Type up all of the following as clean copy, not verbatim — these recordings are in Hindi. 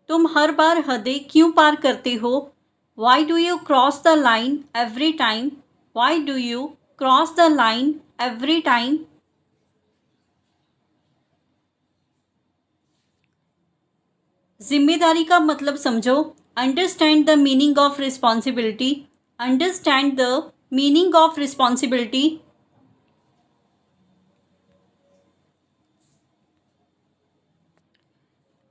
तुम हर बार हदें क्यों पार करते हो? Why do you cross the line every time? Why do you cross the line every time? जिम्मेदारी का मतलब समझो। Understand the meaning of responsibility. Understand the meaning of responsibility.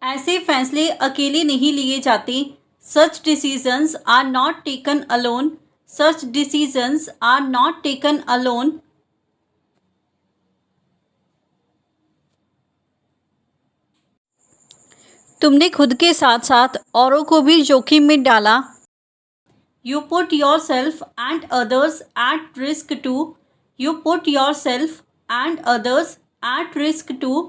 ऐसे फैसले अकेले नहीं लिए जाते। Such decisions are not taken alone. Such decisions are not taken alone. तुमने खुद के साथ साथ औरों को भी जोखिम में डाला। You put your self and others at risk too. You put your self and others at risk too.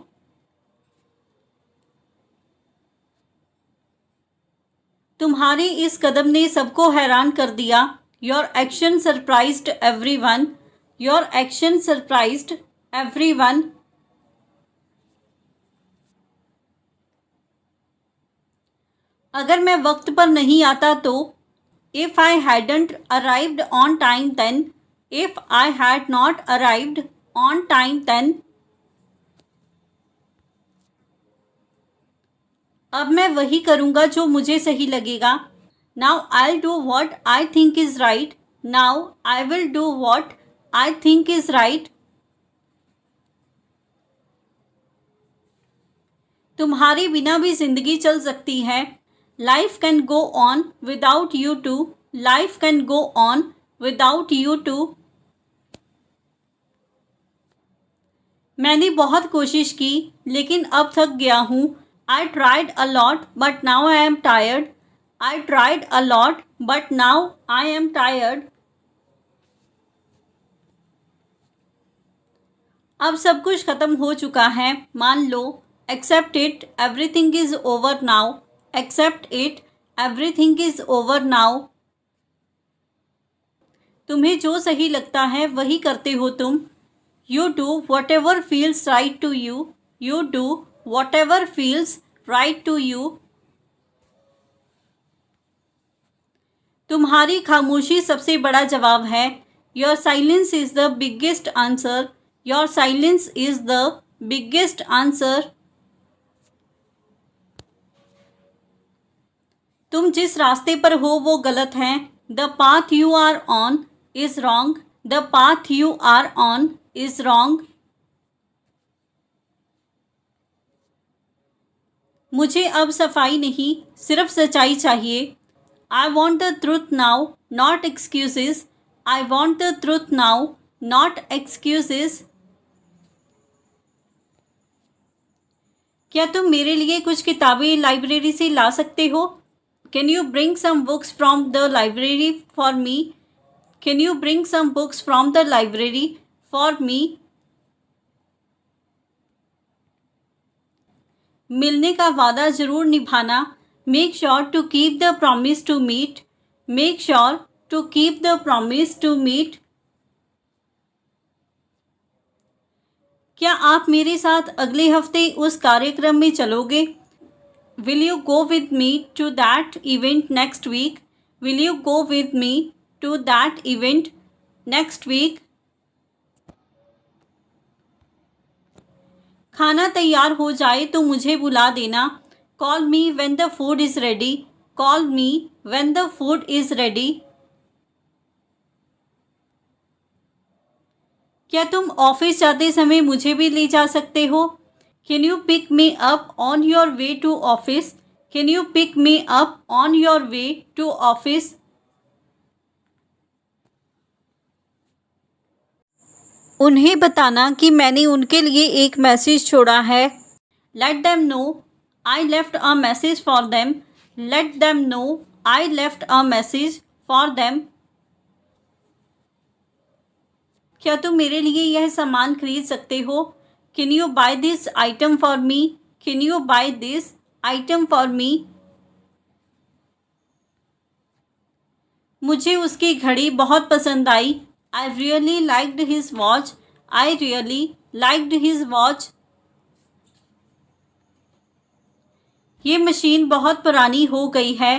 तुम्हारे इस कदम ने सबको हैरान कर दिया। Your action surprised everyone. Your action surprised everyone. अगर मैं वक्त पर नहीं आता तो, if I hadn't arrived on time then. If I had not arrived on time then. अब मैं वही करूँगा जो मुझे सही लगेगा। Now I do what I think is right. Now I will do what I think is right. तुम्हारे बिना भी जिंदगी चल सकती है। Life can go on without you too. Life can go on without you too. मैंने बहुत कोशिश की लेकिन अब थक गया हूँ। I tried a lot but now I am tired. I tried a lot but now I am tired. अब सब कुछ खत्म हो चुका है, मान लो। Accept it, everything is over now. Accept it, everything is over now. तुम्हें जो सही लगता है वही करते हो तुम। You do whatever feels right to you. You do whatever feels right to you. तुम्हारी खामोशी सबसे बड़ा जवाब है। Your silence is the biggest answer. Your silence is the biggest answer. तुम जिस रास्ते पर हो वो गलत है। The path you are on is wrong. The path you are on is wrong. मुझे अब सफाई नहीं, सिर्फ सच्चाई चाहिए। I want the truth now, not excuses. I want the truth now, not excuses. क्या तुम मेरे लिए कुछ किताबें लाइब्रेरी से ला सकते हो? Can you bring some books from the library for me? Can you bring some books from the library for me? मिलने का वादा जरूर निभाना। Make sure to keep the promise to meet. Make sure to keep the promise to meet. क्या आप मेरे साथ अगले हफ्ते उस कार्यक्रम में चलोगे? Will you go with me to that event next week? Will you go with me to that event next week? खाना तैयार हो जाए तो मुझे बुला देना। Call me when the food is ready. Call me when the food is ready. क्या तुम ऑफिस जाते समय मुझे भी ले जा सकते हो? Can you pick me up on your way to office? Can you pick me up on your way to office? उन्हें बताना कि मैंने उनके लिए एक मैसेज छोड़ा है। Let them know I left a message for them. Let them know I left a message for them. क्या तुम मेरे लिए यह सामान खरीद सकते हो? Can you buy this item for me? Can you buy this item for me? मुझे उसकी घड़ी बहुत पसंद आई। I really liked his watch. I really liked his watch. ये मशीन बहुत पुरानी हो गई है.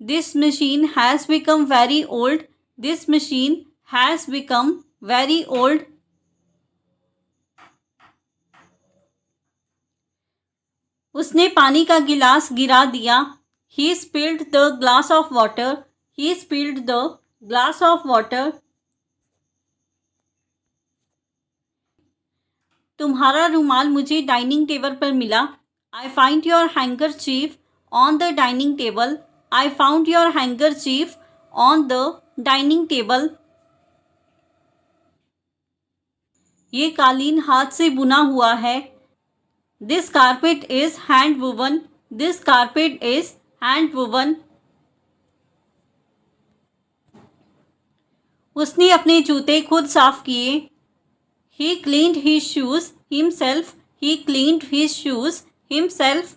This machine has become very old. This machine has become very old. उसने पानी का गिलास गिरा दिया. He spilled the glass of water. He spilled the glass of water. तुम्हारा रुमाल मुझे डाइनिंग टेबल पर मिला. I find your handkerchief on the dining table. I found your handkerchief on the dining table. ये कालीन हाथ से बुना हुआ है. This carpet is hand woven. This carpet is hand woven. उसने अपने जूते खुद साफ किए. He cleaned his shoes himself. He cleaned his shoes himself.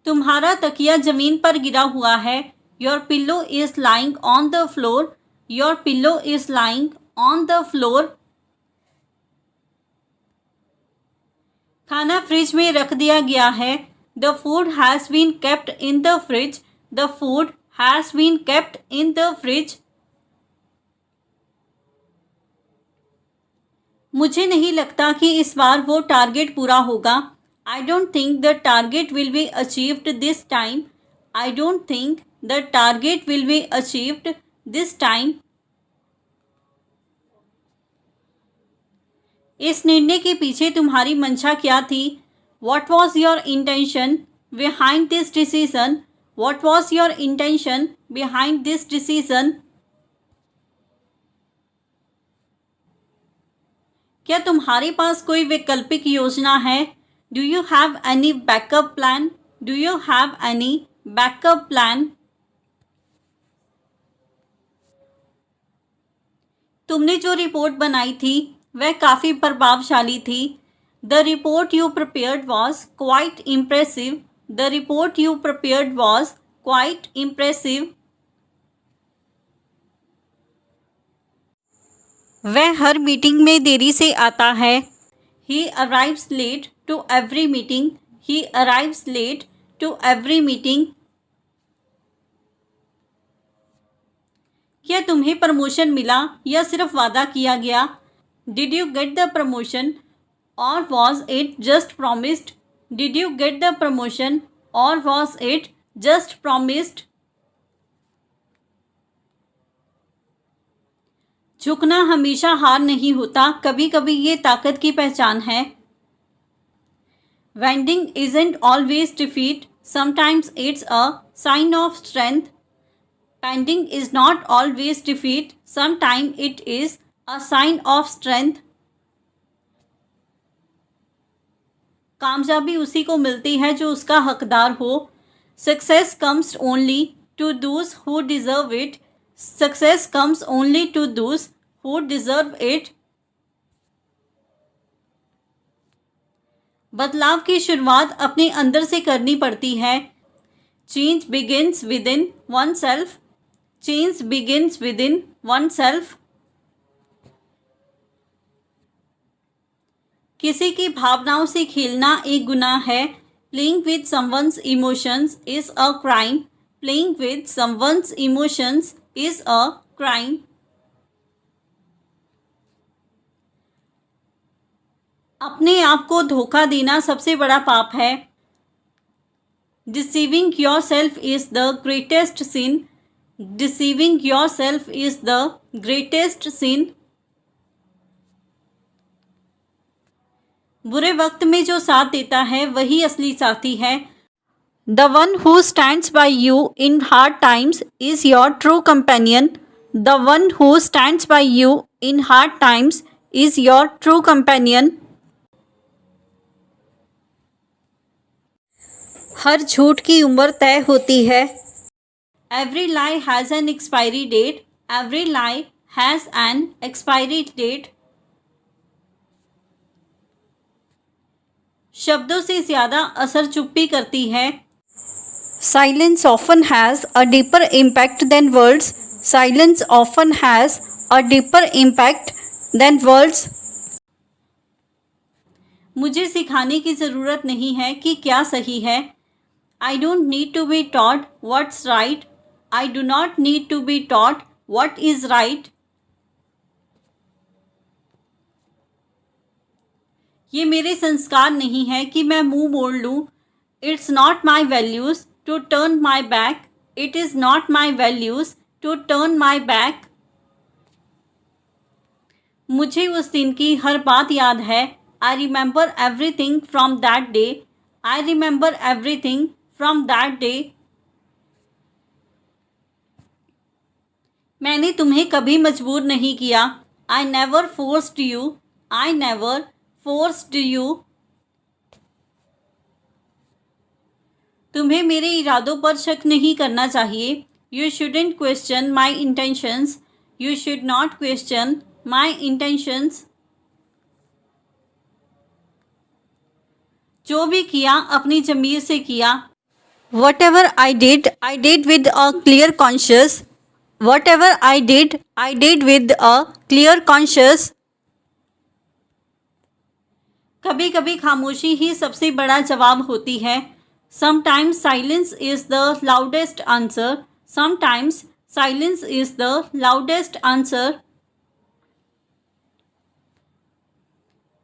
तुम्हारा तकिया जमीन पर गिरा हुआ है. Your pillow is lying on the floor. Your pillow is lying on the floor. खाना फ्रिज में रख दिया गया है. The food has been kept in the fridge. The food has been kept in the fridge. मुझे नहीं लगता कि इस बार वो टारगेट पूरा होगा. I don't think the target will be achieved this time. I don't think the target will be achieved this time. इस निर्णय के पीछे तुम्हारी मंशा क्या थी? What was your intention behind this decision? What was your intention behind this decision? क्या तुम्हारे पास कोई वैकल्पिक योजना है? Do you have any backup plan? Do you have any backup plan? तुमने जो रिपोर्ट बनाई थी वह काफ़ी प्रभावशाली थी. The report you prepared was quite impressive. The report you prepared was quite impressive. वह हर मीटिंग में देरी से आता है. He arrives late to every meeting. He arrives late to every meeting. क्या तुम्हें प्रमोशन मिला या सिर्फ वादा किया गया? Did you get the promotion or was it just promised? Did you get the promotion or was it just promised? झुकना हमेशा हार नहीं होता, कभी कभी ये ताकत की पहचान है. Bending isn't always defeat. Sometimes it's a sign of strength. Bending is not always defeat. Sometimes it is a sign of strength. कामयाबी उसी को मिलती है जो उसका हकदार हो. Success comes only to those who deserve it. Success comes only to those who deserve it. बदलाव की शुरुआत अपने अंदर से करनी पड़ती है. Change begins within oneself. Change begins within oneself. किसी की भावनाओं से खेलना एक गुनाह है. Playing with someone's emotions is a crime. Playing with someone's emotions is a crime. अपने आप को धोखा देना सबसे बड़ा पाप है. Deceiving yourself is the greatest sin. Deceiving yourself is the greatest sin. बुरे वक्त में जो साथ देता है वही असली साथी है. The one who stands by you in hard times is your true companion. The one who stands by you in hard times is your true companion. हर झूठ की उम्र तय होती है. Every lie has an expiry date. Every lie has an expiry date. शब्दों से ज़्यादा असर चुप्पी करती है. Silence often has a deeper impact than words. Silence often has a deeper impact than words. मुझे सिखाने की ज़रूरत नहीं है कि क्या सही है. I don't need to be taught what's right. I do not need to be taught what is right. ये मेरे संस्कार नहीं है कि मैं मुंह मोड़ लूं. It's not my values to turn my back. It is not my values to turn my back. मुझे उस दिन की हर बात याद है. I remember everything from that day. I remember everything from that day. मैंने तुम्हें कभी मजबूर नहीं किया. I never forced you. I never forced you. तुम्हें मेरे इरादों पर शक नहीं करना चाहिए. You shouldn't question my intentions. You should not question my intentions. जो भी किया अपनी ज़मीर से किया. Whatever I did with a clear conscience. Whatever I did with a clear conscience. कभी कभी खामोशी ही सबसे बड़ा जवाब होती है. Sometimes silence is the loudest answer. Sometimes silence is the loudest answer.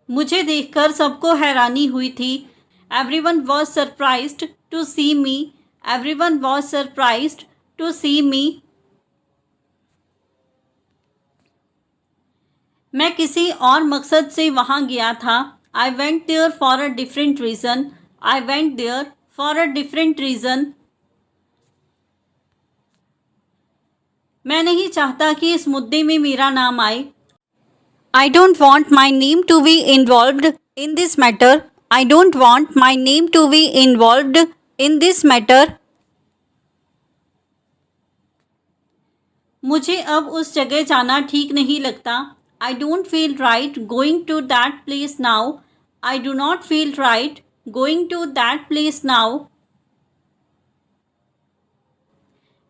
मुझे देखकर सबको हैरानी हुई थी. Everyone was surprised to see me. Everyone was surprised to see me. मैं किसी और मकसद से वहाँ गया था. I went there for a different reason. I went there for a different reason. मैं नहीं चाहता कि इस मुद्दे में मेरा नाम आए. I don't want my name to be involved in this matter. I don't want my name to be involved in this matter. मुझे अब उस जगह जाना ठीक नहीं लगता. I don't feel right going to that place now. I do not feel right going to that place now.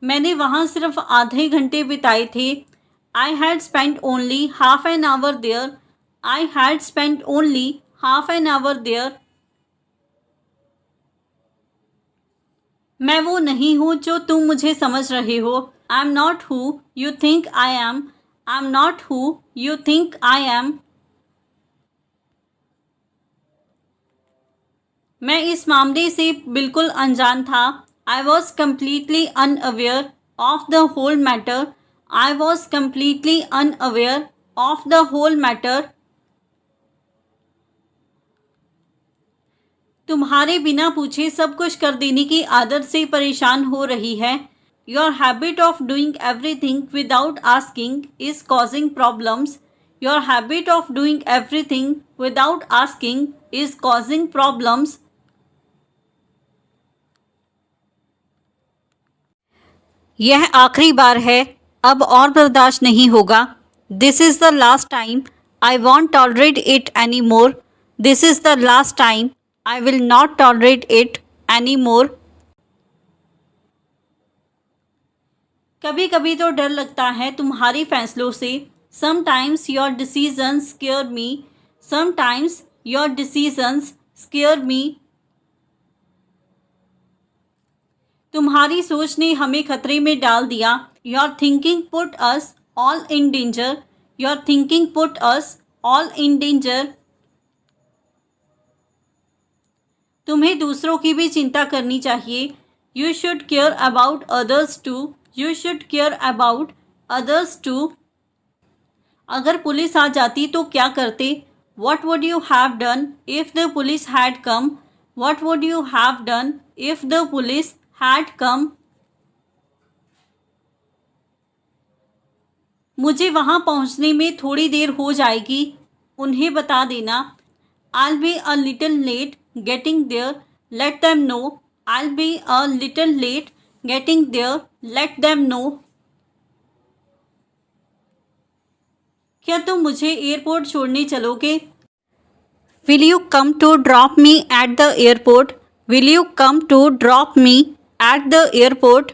मैंने वहाँ सिर्फ आधे घंटे बिताए थे. I had spent only half an hour there. I had spent only half an hour there. मैं वो नहीं हूँ जो तुम मुझे समझ रहे हो. I'm not who you think I am. I'm not who you think I am. मैं इस मामले से बिल्कुल अनजान था. I was completely unaware of the whole matter. I was completely unaware of the whole matter. तुम्हारे बिना पूछे सब कुछ कर देने की आदत से परेशान हो रही है. Your habit of doing everything without asking is causing problems. Your habit of doing everything without asking is causing problems. यह आखिरी बार है. अब और बर्दाश्त नहीं होगा. This is the last time. I won't tolerate it anymore. This is the last time. I will not tolerate it anymore. कभी कभी तो डर लगता है तुम्हारे फैसलों से. Sometimes your decisions scare me. Sometimes your decisions scare me. तुम्हारी सोच ने हमें खतरे में डाल दिया. Your thinking put us all in danger. Your thinking put us all in danger. तुम्हें दूसरों की भी चिंता करनी चाहिए. You should care about others too. You should care about others too. अगर पुलिस आ जाती तो क्या करते? What would you have done if the police had come? What would you have done if the police had come? मुझे वहाँ पहुँचने में थोड़ी देर हो जाएगी. उन्हें बता देना. I'll be a little late getting there. Let them know. I'll be a little late getting there. Let them know. क्या तुम मुझे एयरपोर्ट छोड़ने चलोगे? Will you come to drop me at the airport? Will you come to drop me at the airport?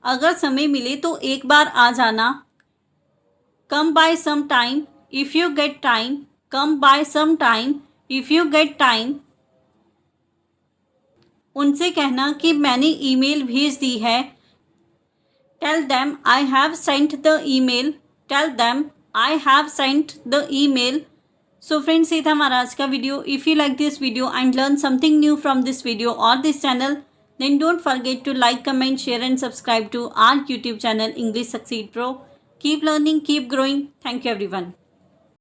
अगर समय मिले तो एक बार आ जाना. Come by some time. If you get time, come by some time if you get time. उनसे कहना कि मैंने ईमेल भेज दी है. Tell them I have sent the email. Tell them I have sent the email. So friends, ये था हमारा आज का video. If you like this video and learn something new from this video or this channel, then don't forget to like, comment, share and subscribe to our YouTube channel English Succeed Pro. Keep learning, keep growing. Thank you everyone.